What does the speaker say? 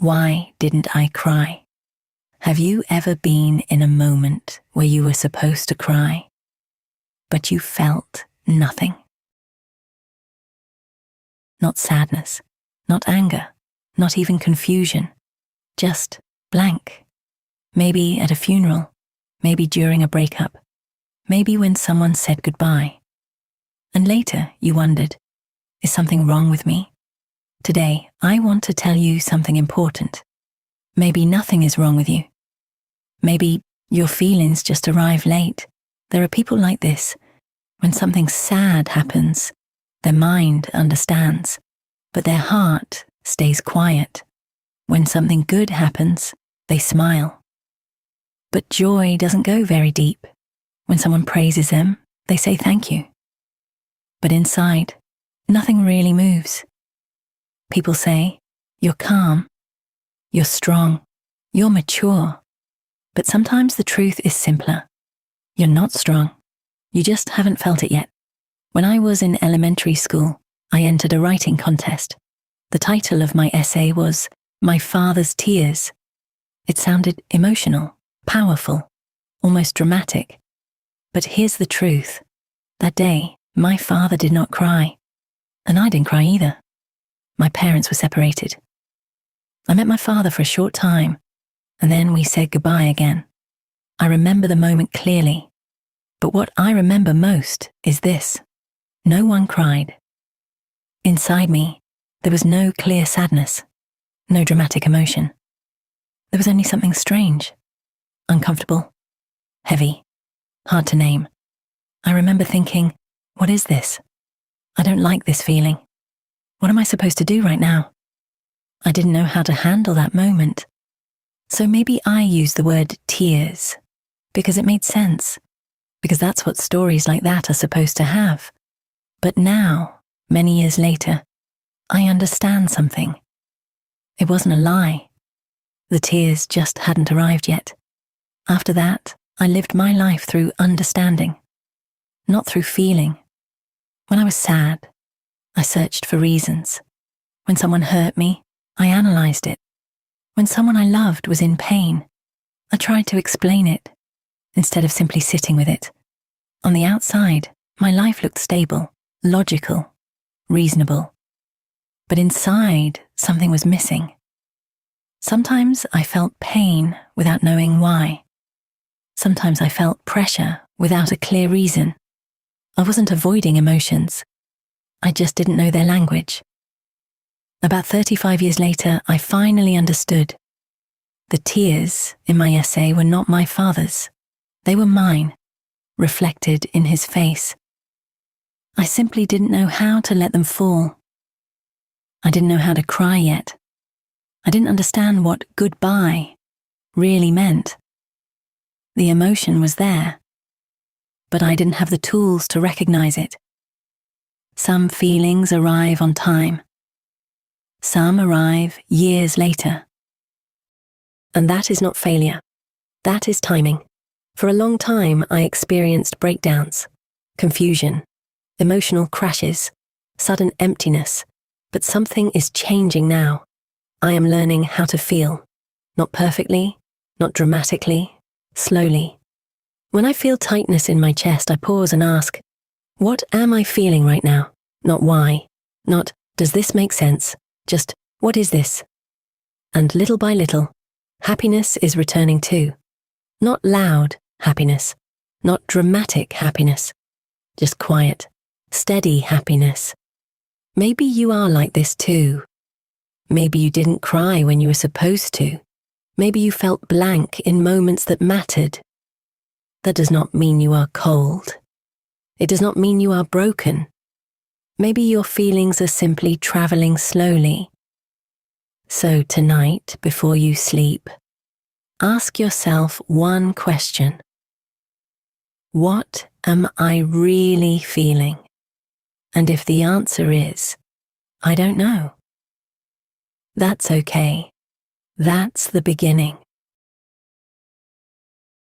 Why didn't I cry? Have you ever been in a moment where you were supposed to cry, but you felt nothing? Not sadness, not anger, not even confusion, just blank. Maybe at a funeral, maybe during a breakup, maybe when someone said goodbye. And later you wondered, is something wrong with me? Today, I want to tell you something important. Maybe nothing is wrong with you. Maybe your feelings just arrive late. There are people like this. When something sad happens, their mind understands, but their heart stays quiet. When something good happens, they smile. But joy doesn't go very deep. When someone praises them, they say thank you. But inside, nothing really moves. People say, you're calm, you're strong, you're mature. But sometimes the truth is simpler. You're not strong. You just haven't felt it yet. When I was in elementary school, I entered a writing contest. The title of my essay was My Father's Tears. It sounded emotional, powerful, almost dramatic. But here's the truth. That day, my father did not cry, and I didn't cry either. My parents were separated. I met my father for a short time, and then we said goodbye again. I remember the moment clearly, but what I remember most is this. No one cried. Inside me, there was no clear sadness, no dramatic emotion. There was only something strange, uncomfortable, heavy, hard to name. I remember thinking, what is this? I don't like this feeling. What am I supposed to do right now? I didn't know how to handle that moment. So maybe I used the word tears because it made sense, because that's what stories like that are supposed to have. But now, many years later, I understand something. It wasn't a lie. The tears just hadn't arrived yet. After that, I lived my life through understanding, not through feeling. When I was sad, I searched for reasons. When someone hurt me, I analyzed it. When someone I loved was in pain, I tried to explain it, instead of simply sitting with it. On the outside, my life looked stable, logical, reasonable. But inside, something was missing. Sometimes I felt pain without knowing why. Sometimes I felt pressure without a clear reason. I wasn't avoiding emotions. I just didn't know their language. About 35 years later, I finally understood. The tears in my essay were not my father's. They were mine, reflected in his face. I simply didn't know how to let them fall. I didn't know how to cry yet. I didn't understand what goodbye really meant. The emotion was there, but I didn't have the tools to recognize it. Some feelings arrive on time. Some arrive years later. And that is not failure. That is timing. For a long time, I experienced breakdowns, confusion, emotional crashes, sudden emptiness. But something is changing now. I am learning how to feel. Not perfectly, not dramatically, slowly. When I feel tightness in my chest, I pause and ask, what am I feeling right now? Not why. Not, does this make sense? Just, what is this? And little by little, happiness is returning too. Not loud happiness, not dramatic happiness, just quiet, steady happiness. Maybe you are like this too. Maybe you didn't cry when you were supposed to. Maybe you felt blank in moments that mattered. That does not mean you are cold. It does not mean you are broken. Maybe your feelings are simply traveling slowly. So tonight, before you sleep, ask yourself one question. What am I really feeling? And if the answer is, I don't know, that's okay. That's the beginning.